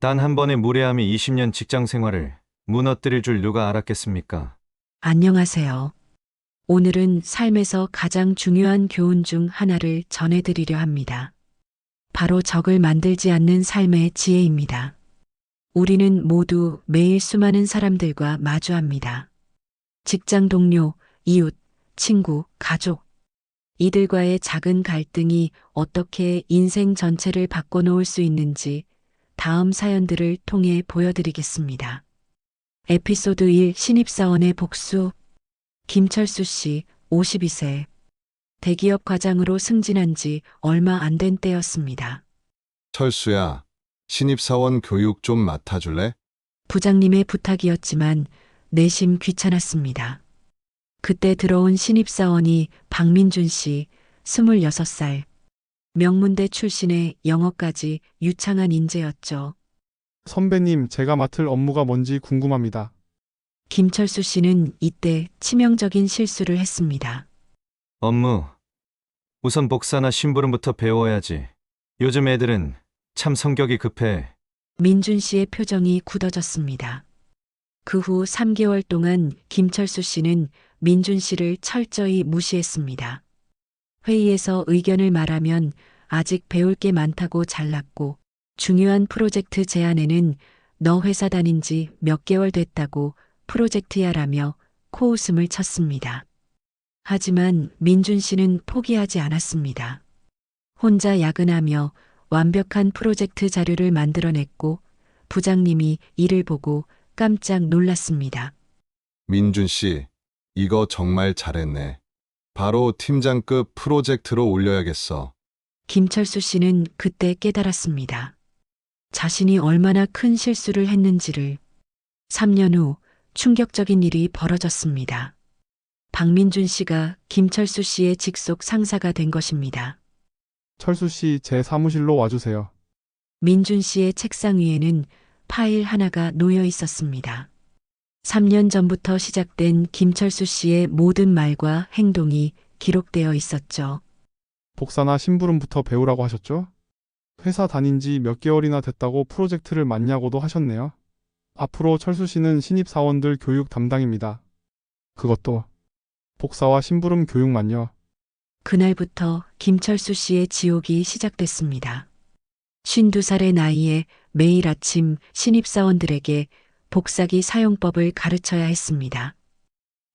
단 한 번의 무례함이 20년 직장 생활을 무너뜨릴 줄 누가 알았겠습니까? 안녕하세요. 오늘은 삶에서 가장 중요한 교훈 중 하나를 전해드리려 합니다. 바로 적을 만들지 않는 삶의 지혜입니다. 우리는 모두 매일 수많은 사람들과 마주합니다. 직장 동료, 이웃, 친구, 가족. 이들과의 작은 갈등이 어떻게 인생 전체를 바꿔놓을 수 있는지 다음 사연들을 통해 보여드리겠습니다. 에피소드 1 신입사원의 복수. 김철수 씨, 52세. 대기업 과장으로 승진한 지 얼마 안 된 때였습니다. 철수야, 신입사원 교육 좀 맡아줄래? 부장님의 부탁이었지만 내심 귀찮았습니다. 그때 들어온 신입사원이 박민준 씨, 26살. 명문대 출신의 영어까지 유창한 인재였죠. 선배님, 제가 맡을 업무가 뭔지 궁금합니다. 김철수 씨는 이때 치명적인 실수를 했습니다. 업무. 우선 복사나 심부름부터 배워야지. 요즘 애들은 참 성격이 급해. 민준 씨의 표정이 굳어졌습니다. 그 후 3개월 동안 김철수 씨는 민준 씨를 철저히 무시했습니다. 회의에서 의견을 말하면 아직 배울 게 많다고 잘랐고, 중요한 프로젝트 제안에는 너 회사 다닌 지 몇 개월 됐다고 프로젝트야라며 코웃음을 쳤습니다. 하지만 민준 씨는 포기하지 않았습니다. 혼자 야근하며 완벽한 프로젝트 자료를 만들어냈고 부장님이 이를 보고 깜짝 놀랐습니다. 민준 씨, 이거 정말 잘했네. 바로 팀장급 프로젝트로 올려야겠어. 김철수 씨는 그때 깨달았습니다. 자신이 얼마나 큰 실수를 했는지를. 3년 후 충격적인 일이 벌어졌습니다. 박민준 씨가 김철수 씨의 직속 상사가 된 것입니다. 철수 씨, 제 사무실로 와주세요. 민준 씨의 책상 위에는 파일 하나가 놓여 있었습니다. 3년 전부터 시작된 김철수 씨의 모든 말과 행동이 기록되어 있었죠. 복사나 심부름부터 배우라고 하셨죠? 회사 다닌 지 몇 개월이나 됐다고 프로젝트를 맡냐고도 하셨네요. 앞으로 철수 씨는 신입사원들 교육 담당입니다. 그것도 복사와 심부름 교육만요. 그날부터 김철수 씨의 지옥이 시작됐습니다. 52살의 나이에 매일 아침 신입사원들에게 복사기 사용법을 가르쳐야 했습니다.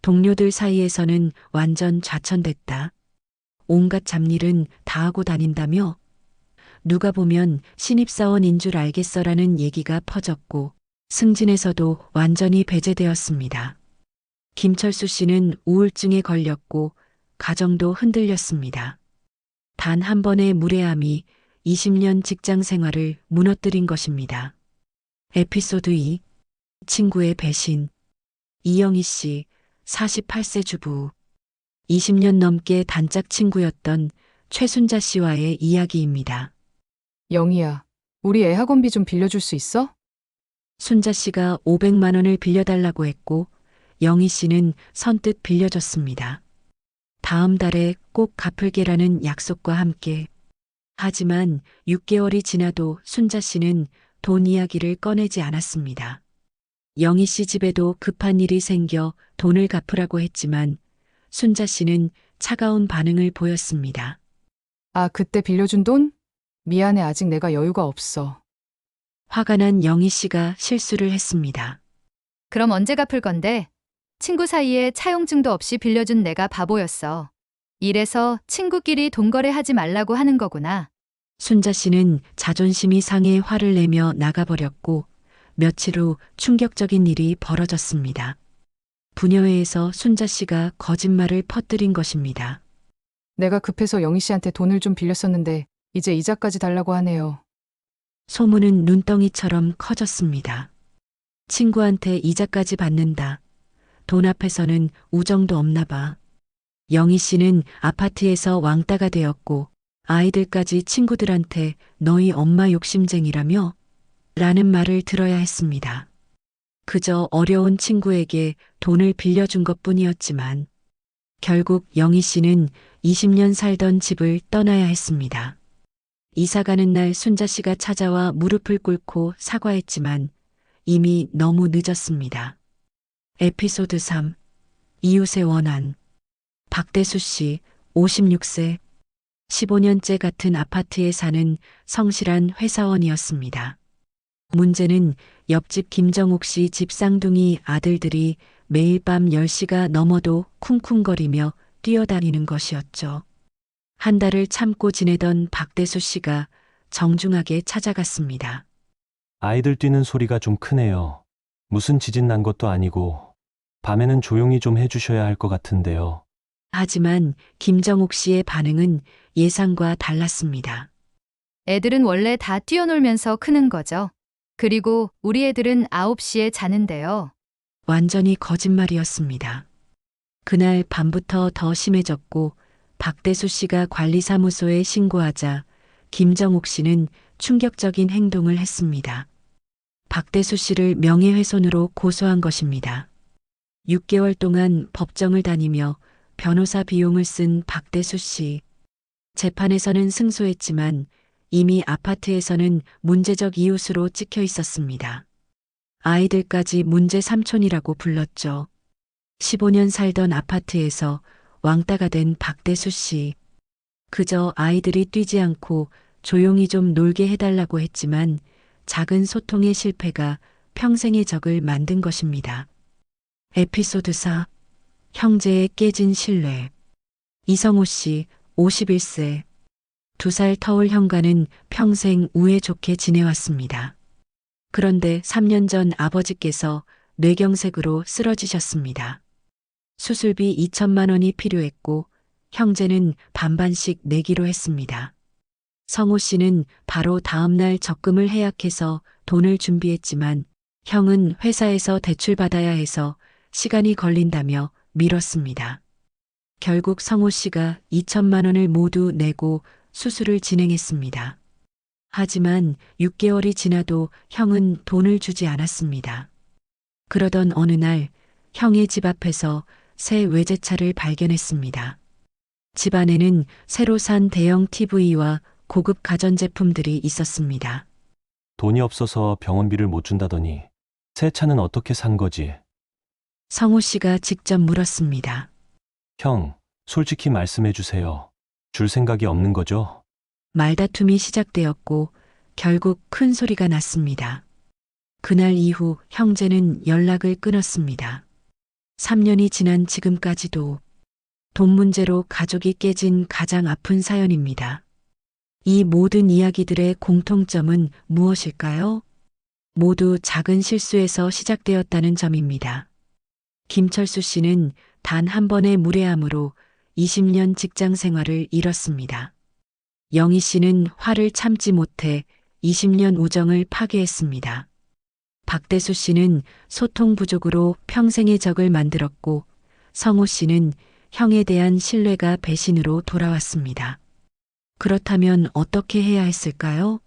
동료들 사이에서는 완전 좌천됐다. 온갖 잡일은 다 하고 다닌다며 누가 보면 신입사원인 줄 알겠어라는 얘기가 퍼졌고 승진에서도 완전히 배제되었습니다. 김철수 씨는 우울증에 걸렸고 가정도 흔들렸습니다. 단 한 번의 무례함이 20년 직장 생활을 무너뜨린 것입니다. 에피소드 2 친구의 배신. 이영희 씨, 48세 주부. 20년 넘게 단짝 친구였던 최순자 씨와의 이야기입니다. 영희야, 우리 애 학원비 좀 빌려줄 수 있어? 순자 씨가 500만 원을 빌려달라고 했고 영희 씨는 선뜻 빌려줬습니다. 다음 달에 꼭 갚을게라는 약속과 함께. 하지만 6개월이 지나도 순자 씨는 돈 이야기를 꺼내지 않았습니다. 영희 씨 집에도 급한 일이 생겨 돈을 갚으라고 했지만 순자 씨는 차가운 반응을 보였습니다. 아, 그때 빌려준 돈? 미안해, 아직 내가 여유가 없어. 화가 난 영희 씨가 실수를 했습니다. 그럼 언제 갚을 건데? 친구 사이에 차용증도 없이 빌려준 내가 바보였어. 이래서 친구끼리 돈 거래하지 말라고 하는 거구나. 순자 씨는 자존심이 상해 화를 내며 나가버렸고 며칠 후 충격적인 일이 벌어졌습니다. 부녀회에서 순자 씨가 거짓말을 퍼뜨린 것입니다. 내가 급해서 영희 씨한테 돈을 좀 빌렸었는데 이제 이자까지 달라고 하네요. 소문은 눈덩이처럼 커졌습니다. 친구한테 이자까지 받는다. 돈 앞에서는 우정도 없나 봐. 영희 씨는 아파트에서 왕따가 되었고 아이들까지 친구들한테 너희 엄마 욕심쟁이라며? 라는 말을 들어야 했습니다. 그저 어려운 친구에게 돈을 빌려준 것뿐이었지만 결국 영희 씨는 20년 살던 집을 떠나야 했습니다. 이사 가는 날 순자 씨가 찾아와 무릎을 꿇고 사과했지만 이미 너무 늦었습니다. 에피소드 3. 이웃의 원한. 박대수 씨, 56세. 15년째 같은 아파트에 사는 성실한 회사원이었습니다. 문제는 옆집 김정옥 씨 집 쌍둥이 아들들이 매일 밤 10시가 넘어도 쿵쿵거리며 뛰어다니는 것이었죠. 한 달을 참고 지내던 박대수 씨가 정중하게 찾아갔습니다. 아이들 뛰는 소리가 좀 크네요. 무슨 지진 난 것도 아니고 밤에는 조용히 좀 해주셔야 할 것 같은데요. 하지만 김정옥 씨의 반응은 예상과 달랐습니다. 애들은 원래 다 뛰어놀면서 크는 거죠. 그리고 우리 애들은 9시에 자는데요. 완전히 거짓말이었습니다. 그날 밤부터 더 심해졌고 박대수 씨가 관리사무소에 신고하자 김정옥 씨는 충격적인 행동을 했습니다. 박대수 씨를 명예훼손으로 고소한 것입니다. 6개월 동안 법정을 다니며 변호사 비용을 쓴 박대수 씨. 재판에서는 승소했지만 이미 아파트에서는 문제적 이웃으로 찍혀 있었습니다. 아이들까지 문제 삼촌이라고 불렀죠. 15년 살던 아파트에서 왕따가 된 박대수 씨. 그저 아이들이 뛰지 않고 조용히 좀 놀게 해달라고 했지만 작은 소통의 실패가 평생의 적을 만든 것입니다. 에피소드 4. 형제의 깨진 신뢰. 이성호 씨, 51세. 2살 터울 형과는 평생 우애 좋게 지내왔습니다. 그런데 3년 전 아버지께서 뇌경색으로 쓰러지셨습니다. 수술비 2천만 원이 필요했고 형제는 반반씩 내기로 했습니다. 성호 씨는 바로 다음 날 적금을 해약해서 돈을 준비했지만 형은 회사에서 대출받아야 해서 시간이 걸린다며 미뤘습니다. 결국 성호 씨가 2천만 원을 모두 내고 수술을 진행했습니다. 하지만 6개월이 지나도 형은 돈을 주지 않았습니다. 그러던 어느 날 형의 집 앞에서 새 외제차를 발견했습니다. 집 안에는 새로 산 대형 TV와 고급 가전제품들이 있었습니다. 돈이 없어서 병원비를 못 준다더니 새 차는 어떻게 산 거지? 성호 씨가 직접 물었습니다. 형, 솔직히 말씀해 주세요. 줄 생각이 없는 거죠? 말다툼이 시작되었고 결국 큰 소리가 났습니다. 그날 이후 형제는 연락을 끊었습니다. 3년이 지난 지금까지도 돈 문제로 가족이 깨진 가장 아픈 사연입니다. 이 모든 이야기들의 공통점은 무엇일까요? 모두 작은 실수에서 시작되었다는 점입니다. 김철수 씨는 단 한 번의 무례함으로 20년 직장 생활을 잃었습니다. 영희 씨는 화를 참지 못해 20년 우정을 파괴했습니다. 박대수 씨는 소통 부족으로 평생의 적을 만들었고 성호 씨는 형에 대한 신뢰가 배신으로 돌아왔습니다. 그렇다면 어떻게 해야 했을까요?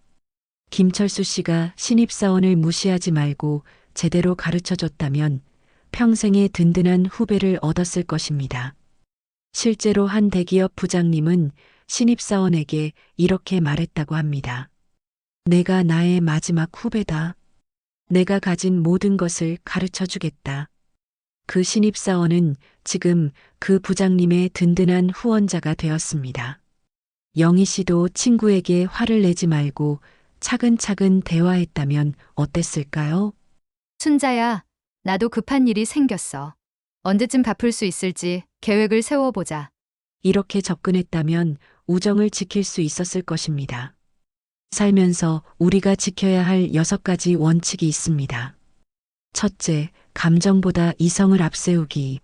김철수 씨가 신입사원을 무시하지 말고 제대로 가르쳐줬다면 평생의 든든한 후배를 얻었을 것입니다. 실제로 한 대기업 부장님은 신입사원에게 이렇게 말했다고 합니다. 내가 나의 마지막 후배다. 내가 가진 모든 것을 가르쳐 주겠다. 그 신입사원은 지금 그 부장님의 든든한 후원자가 되었습니다. 영희 씨도 친구에게 화를 내지 말고 차근차근 대화했다면 어땠을까요? 순자야, 나도 급한 일이 생겼어. 언제쯤 갚을 수 있을지 계획을 세워보자. 이렇게 접근했다면 우정을 지킬 수 있었을 것입니다. 살면서 우리가 지켜야 할 6가지 원칙이 있습니다. 첫째, 감정보다 이성을 앞세우기.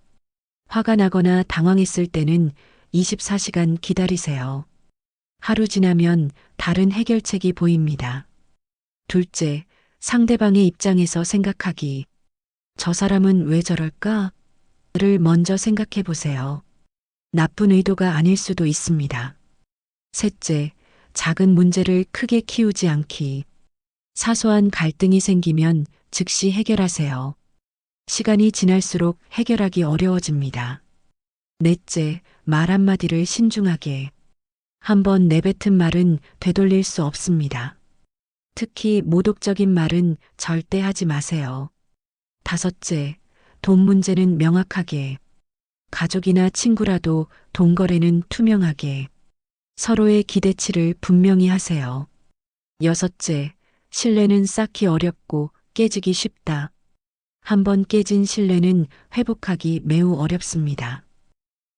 화가 나거나 당황했을 때는 24시간 기다리세요. 하루 지나면 다른 해결책이 보입니다. 둘째, 상대방의 입장에서 생각하기. 저 사람은 왜 저럴까? 를 먼저 생각해 보세요. 나쁜 의도가 아닐 수도 있습니다. 셋째, 작은 문제를 크게 키우지 않기. 사소한 갈등이 생기면 즉시 해결하세요. 시간이 지날수록 해결하기 어려워집니다. 넷째, 말 한마디를 신중하게. 한번 내뱉은 말은 되돌릴 수 없습니다. 특히 모독적인 말은 절대 하지 마세요. 다섯째, 돈 문제는 명확하게. 가족이나 친구라도 돈 거래는 투명하게. 서로의 기대치를 분명히 하세요. 여섯째, 신뢰는 쌓기 어렵고 깨지기 쉽다. 한번 깨진 신뢰는 회복하기 매우 어렵습니다.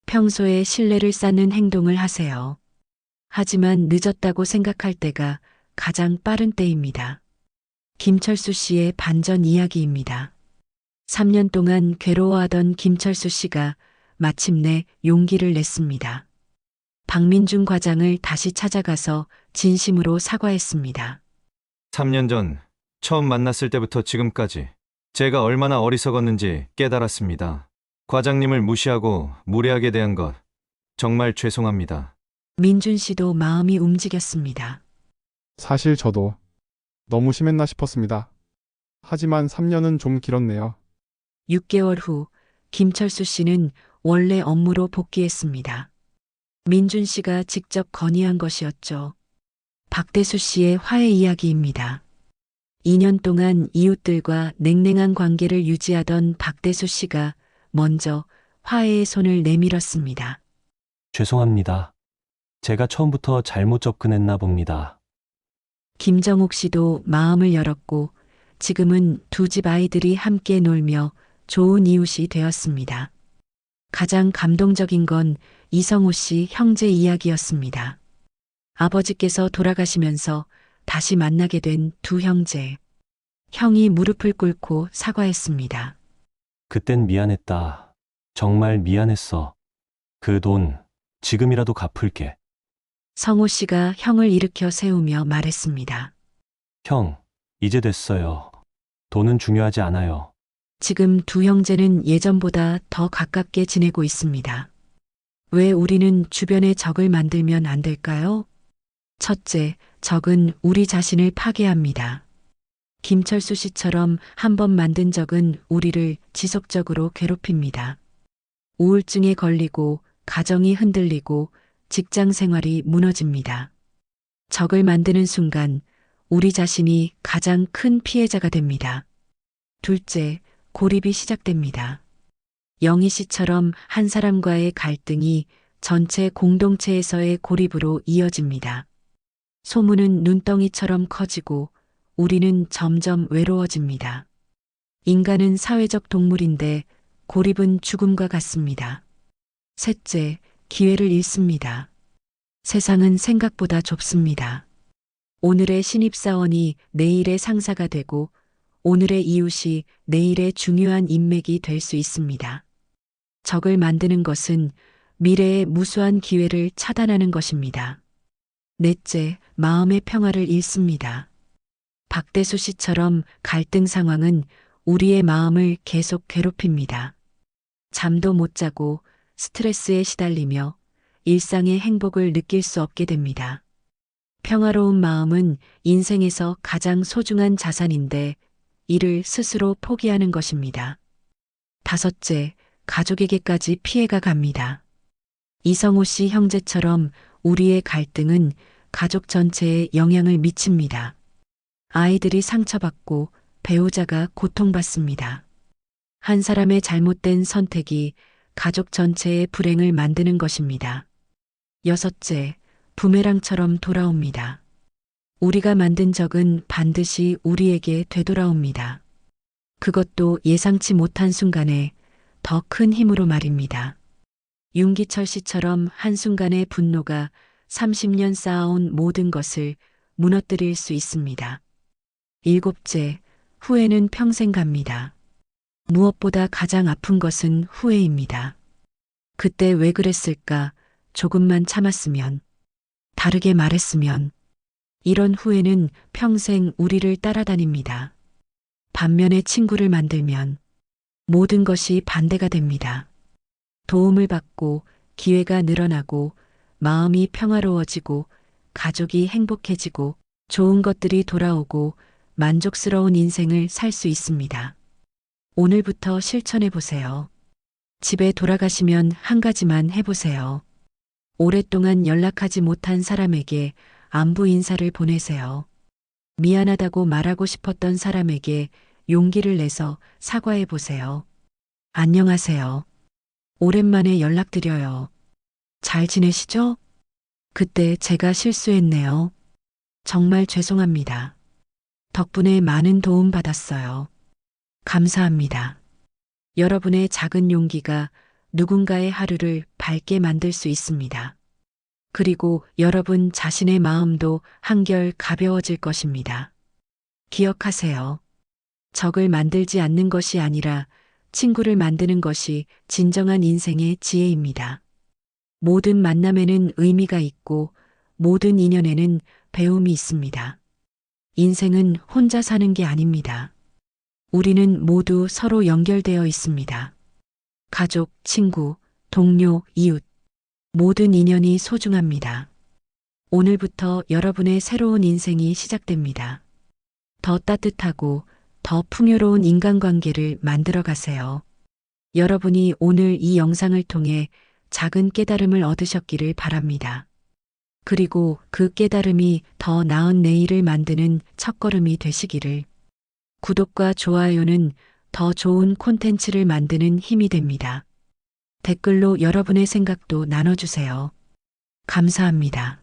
평소에 신뢰를 쌓는 행동을 하세요. 하지만 늦었다고 생각할 때가 가장 빠른 때입니다. 김철수 씨의 반전 이야기입니다. 3년 동안 괴로워하던 김철수 씨가 마침내 용기를 냈습니다. 박민준 과장을 다시 찾아가서 진심으로 사과했습니다. 3년 전 처음 만났을 때부터 지금까지 제가 얼마나 어리석었는지 깨달았습니다. 과장님을 무시하고 무례하게 대한 것 정말 죄송합니다. 민준 씨도 마음이 움직였습니다. 사실 저도 너무 심했나 싶었습니다. 하지만 3년은 좀 길었네요. 6개월 후 김철수 씨는 원래 업무로 복귀했습니다. 민준 씨가 직접 건의한 것이었죠. 박대수 씨의 화해 이야기입니다. 2년 동안 이웃들과 냉랭한 관계를 유지하던 박대수 씨가 먼저 화해의 손을 내밀었습니다. 죄송합니다. 제가 처음부터 잘못 접근했나 봅니다. 김정욱 씨도 마음을 열었고 지금은 두 집 아이들이 함께 놀며 좋은 이웃이 되었습니다. 가장 감동적인 건 이성호 씨 형제 이야기였습니다. 아버지께서 돌아가시면서 다시 만나게 된 두 형제. 형이 무릎을 꿇고 사과했습니다. 그땐 미안했다. 정말 미안했어. 그 돈 지금이라도 갚을게. 성호 씨가 형을 일으켜 세우며 말했습니다. 형, 이제 됐어요. 돈은 중요하지 않아요. 지금 두 형제는 예전보다 더 가깝게 지내고 있습니다. 왜 우리는 주변에 적을 만들면 안 될까요? 첫째, 적은 우리 자신을 파괴합니다. 김철수 씨처럼 한 번 만든 적은 우리를 지속적으로 괴롭힙니다. 우울증에 걸리고 가정이 흔들리고 직장 생활이 무너집니다. 적을 만드는 순간 우리 자신이 가장 큰 피해자가 됩니다. 둘째, 고립이 시작됩니다. 영희 씨처럼 한 사람과의 갈등이 전체 공동체에서의 고립으로 이어집니다. 소문은 눈덩이처럼 커지고 우리는 점점 외로워집니다. 인간은 사회적 동물인데 고립은 죽음과 같습니다. 셋째, 기회를 잃습니다. 세상은 생각보다 좁습니다. 오늘의 신입사원이 내일의 상사가 되고 오늘의 이웃이 내일의 중요한 인맥이 될 수 있습니다. 적을 만드는 것은 미래의 무수한 기회를 차단하는 것입니다. 넷째, 마음의 평화를 잃습니다. 박대수 씨처럼 갈등 상황은 우리의 마음을 계속 괴롭힙니다. 잠도 못 자고 스트레스에 시달리며 일상의 행복을 느낄 수 없게 됩니다. 평화로운 마음은 인생에서 가장 소중한 자산인데 이를 스스로 포기하는 것입니다. 다섯째, 가족에게까지 피해가 갑니다. 이성호 씨 형제처럼 우리의 갈등은 가족 전체에 영향을 미칩니다. 아이들이 상처받고 배우자가 고통받습니다. 한 사람의 잘못된 선택이 가족 전체의 불행을 만드는 것입니다. 여섯째, 부메랑처럼 돌아옵니다. 우리가 만든 적은 반드시 우리에게 되돌아옵니다. 그것도 예상치 못한 순간에 더 큰 힘으로 말입니다. 윤기철 씨처럼 한순간의 분노가 30년 쌓아온 모든 것을 무너뜨릴 수 있습니다. 일곱째, 후회는 평생 갑니다. 무엇보다 가장 아픈 것은 후회입니다. 그때 왜 그랬을까? 조금만 참았으면, 다르게 말했으면. 이런 후회는 평생 우리를 따라다닙니다. 반면에 친구를 만들면 모든 것이 반대가 됩니다. 도움을 받고 기회가 늘어나고 마음이 평화로워지고 가족이 행복해지고 좋은 것들이 돌아오고 만족스러운 인생을 살 수 있습니다. 오늘부터 실천해 보세요. 집에 돌아가시면 한 가지만 해보세요. 오랫동안 연락하지 못한 사람에게 안부 인사를 보내세요. 미안하다고 말하고 싶었던 사람에게 용기를 내서 사과해 보세요. 안녕하세요. 오랜만에 연락드려요. 잘 지내시죠? 그때 제가 실수했네요. 정말 죄송합니다. 덕분에 많은 도움 받았어요. 감사합니다. 여러분의 작은 용기가 누군가의 하루를 밝게 만들 수 있습니다. 그리고 여러분 자신의 마음도 한결 가벼워질 것입니다. 기억하세요. 적을 만들지 않는 것이 아니라 친구를 만드는 것이 진정한 인생의 지혜입니다. 모든 만남에는 의미가 있고 모든 인연에는 배움이 있습니다. 인생은 혼자 사는 게 아닙니다. 우리는 모두 서로 연결되어 있습니다. 가족, 친구, 동료, 이웃. 모든 인연이 소중합니다. 오늘부터 여러분의 새로운 인생이 시작됩니다. 더 따뜻하고 더 풍요로운 인간관계를 만들어 가세요. 여러분이 오늘 이 영상을 통해 작은 깨달음을 얻으셨기를 바랍니다. 그리고 그 깨달음이 더 나은 내일을 만드는 첫걸음이 되시기를. 구독과 좋아요는 더 좋은 콘텐츠를 만드는 힘이 됩니다. 댓글로 여러분의 생각도 나눠주세요. 감사합니다.